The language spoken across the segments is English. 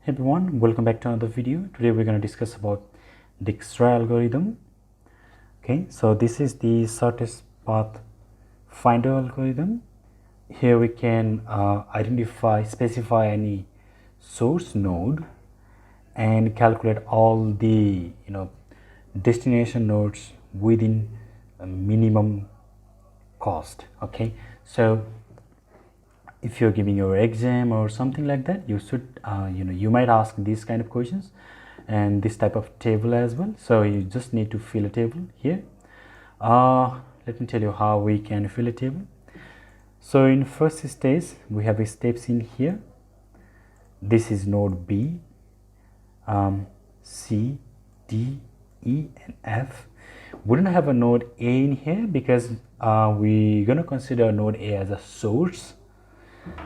Hey everyone, welcome back to another video. Today we're going to discuss about Dijkstra algorithm. Okay, so this is the shortest path finder algorithm. Here we can specify any source node and calculate all the destination nodes within a minimum cost. Okay, so if you're giving your exam or something like that, you should you might ask these kind of questions and this type of table as well. So you just need to fill a table here. Let me tell you how we can fill a table. So in first stage we have steps in here. This is node B, C, D, E and F. We don't have a node A in here because we're going to consider node A as a source.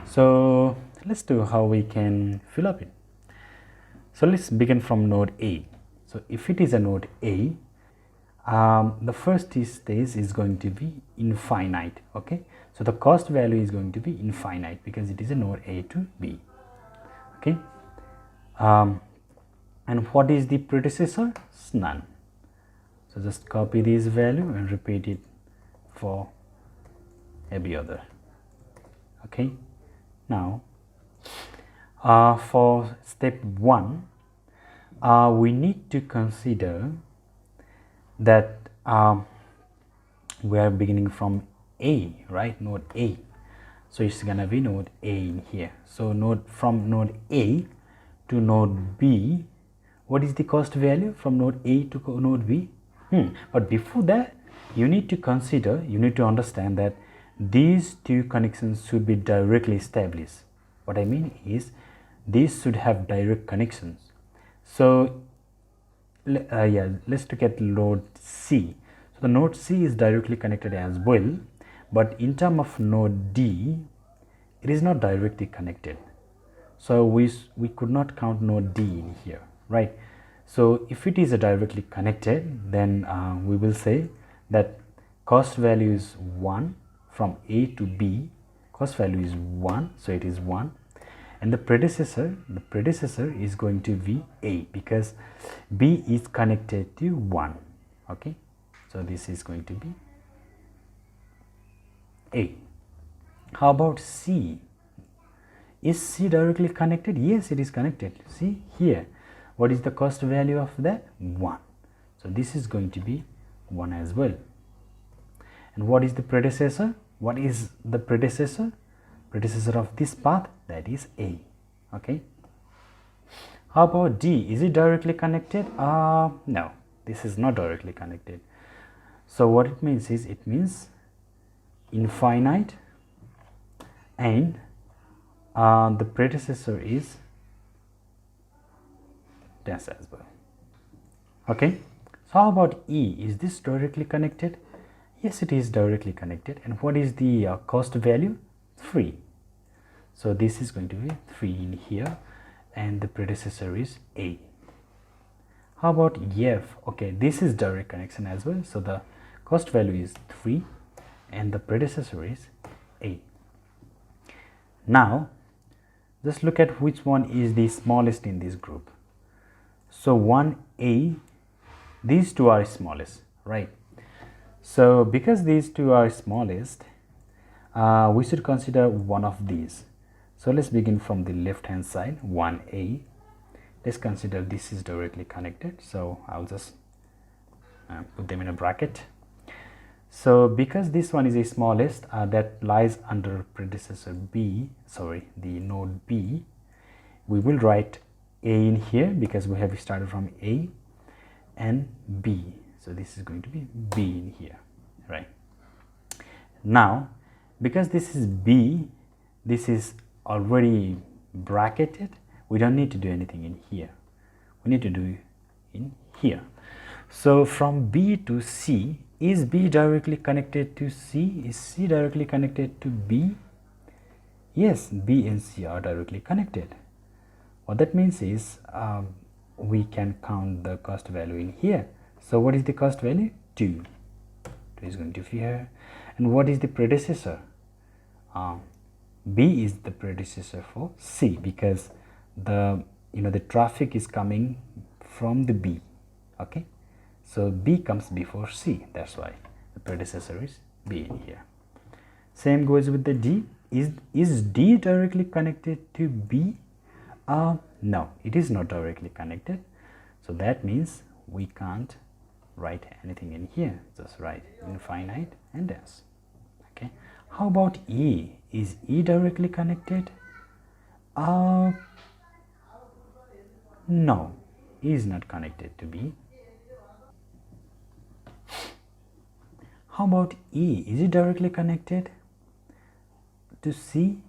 So let's do how we can fill up it. So let's begin from node A. So if it is a node A, the first stage is going to be infinite. Okay, so the cost value is going to be infinite because it is a node A to B. Okay, and what is the predecessor? It's none. So just copy this value and repeat it for every other. Okay, now for step 1 we need to consider that we are beginning from A, right? Node A, so it's gonna be node A in here. So from node A to node B, what is the cost value from node A to node B? But before that, you need to understand that these two connections should be directly established. What I mean is these should have direct connections. So let's look at node C. So the node C is directly connected as well, but in terms of node D, it is not directly connected. So we could not count node D in here, right? So if it is directly connected, then we will say that cost value is 1 from A to B. Cost value is 1, so it is 1, and the predecessor is going to be A because B is connected to 1. Okay, so this is going to be A. How about C? Is C directly connected? Yes, it is connected. See here, what is the cost value of that? 1. So this is going to be 1 as well. And what is the predecessor? What is the predecessor of this path? That is A. Okay, how about D? Is it directly connected? No, this is not directly connected. So what it means is, it means infinite, and the predecessor is dash as well. Okay, so how about E? Is this directly connected? Yes, it is directly connected. And what is the cost value? 3. So this is going to be 3 in here, and the predecessor is A. How about F? Okay, this is direct connection as well. So the cost value is 3 and the predecessor is A. Now just look at which one is the smallest in this group. So 1A, these two are smallest, right? So because these two are smallest, we should consider one of these. So let's begin from the left hand side. 1A, let's consider this is directly connected, so I'll just put them in a bracket. So because this one is the smallest, that lies under predecessor B, sorry, the node B, we will write A in here because we have started from A, and B. So this is going to be B in here, right? Now because this is B, this is already bracketed, we don't need to do anything in here, we need to do in here. So from B to C, is B directly connected to C? Is C directly connected to B? Yes, B and C are directly connected. What that means is we can count the cost value in here. So what is the cost value? 2. 2 is going to be here. And what is the predecessor? B is the predecessor for C because the the traffic is coming from the B. Okay, so B comes before C, that's why the predecessor is B in here. Same goes with the D. Is D directly connected to B? No, it is not directly connected, so that means we can't write anything in here, just write infinite and dense. Okay, how about E? Is E directly connected? No, E is not connected to B. How about E? Is it directly connected to C?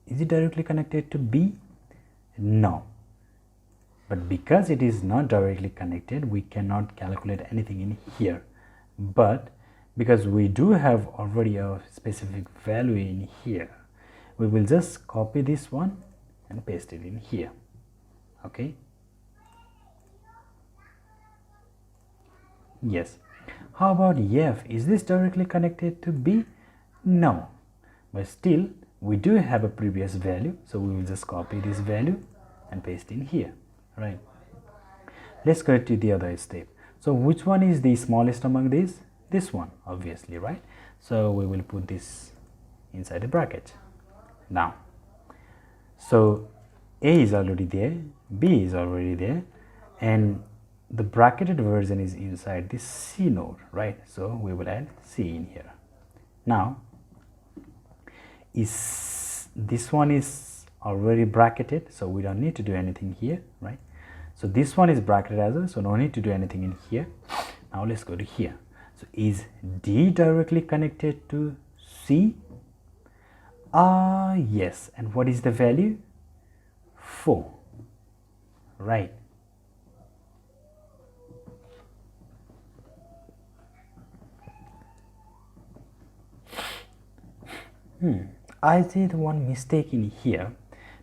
Is it directly connected to B? No. But because it is not directly connected, we cannot calculate anything in here. But because we do have already a specific value in here, we will just copy this one and paste it in here. Okay. Yes. How about F? Is this directly connected to B? No. But still, we do have a previous value, so we will just copy this value and paste in here. Right. Let's go to the other step. So which one is the smallest among these? This one, obviously, right? So we will put this inside the bracket. Now, so A is already there, B is already there, and the bracketed version is inside this C node, right? So we will add C in here. Now, this one is already bracketed, so we don't need to do anything here, right? So this one is bracketed as well, so no need to do anything in here. Now let's go to here. So is D directly connected to C? Yes. And what is the value? 4, right? I did one mistake in here,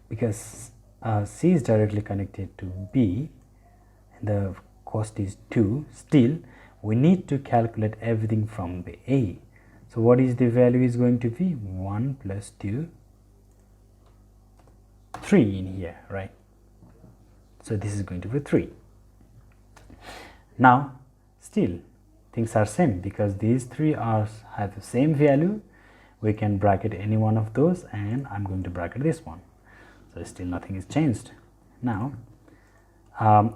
because C is directly connected to B and the cost is 2. Still, we need to calculate everything from the A. So what is the value is going to be? 1 plus 2, 3 in here, right? So this is going to be 3. Now, still, things are same, because these three have the same value. We can bracket any one of those, and I'm going to bracket this one. So still nothing is changed. Now,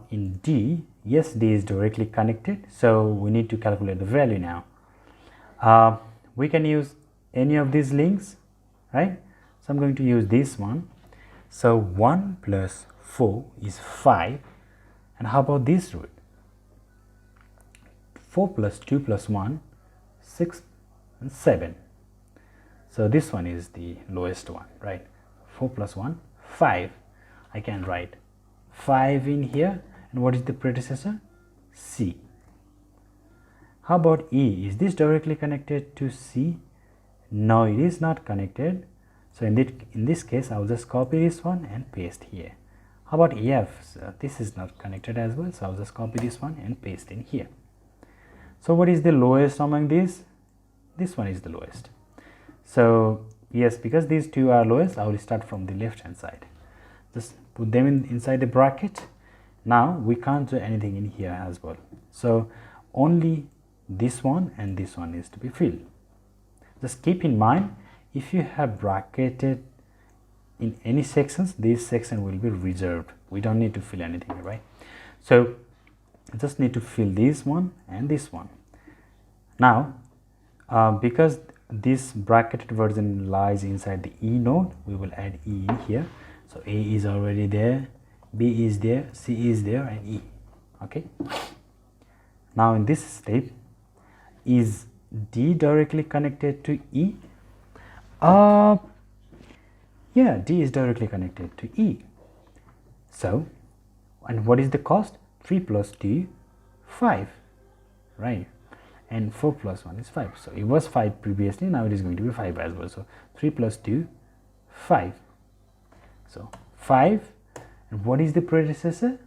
in D, yes, D is directly connected, so we need to calculate the value now. We can use any of these links, right? So I'm going to use this one. So 1 plus 4 is 5. And how about this root? 4 plus 2 plus 1, 6 and 7. So this one is the lowest one, right? 4 plus 1, 5. I can write 5 in here. And what is the predecessor? C. How about E? Is this directly connected to C? No, it is not connected. So in this case, I'll just copy this one and paste here. How about F? So this is not connected as well, so I'll just copy this one and paste in here. So what is the lowest among these? This one is the lowest. So yes, because these two are lowest, I will start from the left hand side. Just put them inside the bracket. Now we can't do anything in here as well. So only this one and this one needs to be filled. Just keep in mind, if you have bracketed in any sections, this section will be reserved. We don't need to fill anything, right? So I just need to fill this one and this one. Now, because this bracketed version lies inside the E node, we will add E in here. So A is already there, B is there, C is there, and E. Okay. Now in this step, is D directly connected to E? Yeah, D is directly connected to E. So, and what is the cost? 3 plus 2, 5, right? And 4 plus 1 is 5. So it was 5 previously, now it is going to be 5 as well. So 3 plus 2, 5. So 5, and what is the predecessor?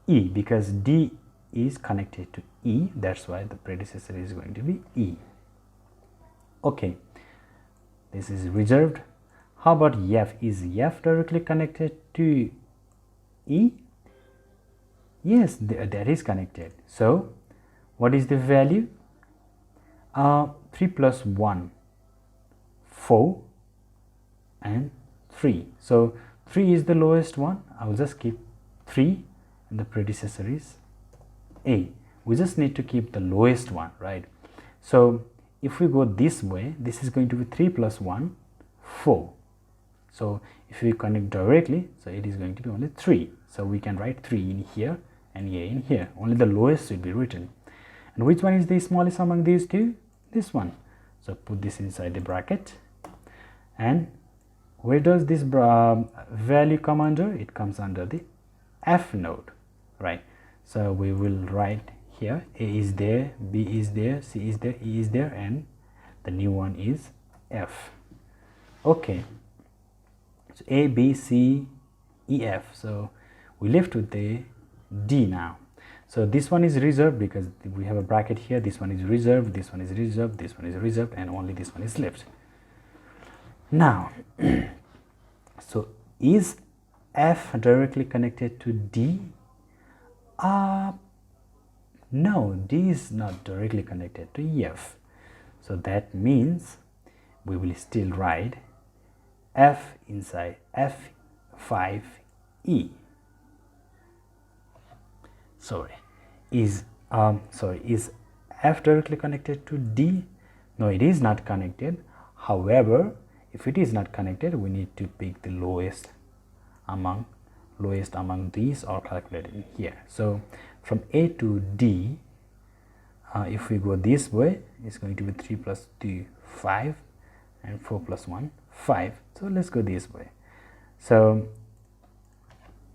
E, because D is connected to E, that's why the predecessor is going to be E. Okay, this is reserved. How about F? Is F directly connected to E? Yes, that is connected. So what is the value? 3 plus 1, 4 and 3. So 3 is the lowest one. I will just keep 3 and the predecessor is A. We just need to keep the lowest one, right? So if we go this way, this is going to be 3 plus 1, 4. So if we connect directly, so it is going to be only 3. So we can write 3 in here and A in here. Only the lowest should be written. And which one is the smallest among these two? This one. So put this inside the bracket. And where does this value come under? It comes under the F node, right? So we will write here A is there, B is there, C is there, E is there, and the new one is F. Okay, so A, B, C, E, F. So we left with the D now. So this one is reserved because we have a bracket here. This one is reserved, this one is reserved, this one is reserved, and only this one is left. Now, so is F directly connected to D? No, D is not directly connected to F. So that means we will still write F inside F5E. Is F directly connected to D? No, it is not connected. However, if it is not connected, we need to pick the lowest among these or calculate it in here. So from A to D, if we go this way, it's going to be 3 plus 2, 5, and 4 plus 1, 5. So let's go this way. So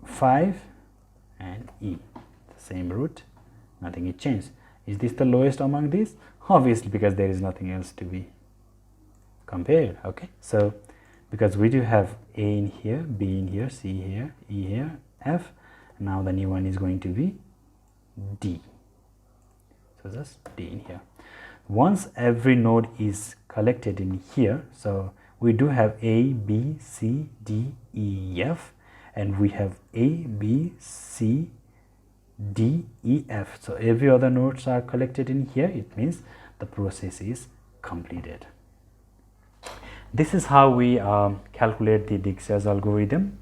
5 and E, the same root, nothing is changed. Is this the lowest among these? Obviously, because there is nothing else to be compared. Okay, so because we do have A in here, B in here, C here, E here, F, now the new one is going to be D. So just D in here. Once every node is collected in here, so we do have A, B, C, D, E, F, and we have A, B, C, D, E, F. So every other nodes are collected in here. It means the process is completed. This is how we calculate the Dijkstra's algorithm.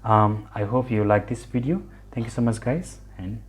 I hope you like this video. Thank you so much, guys, and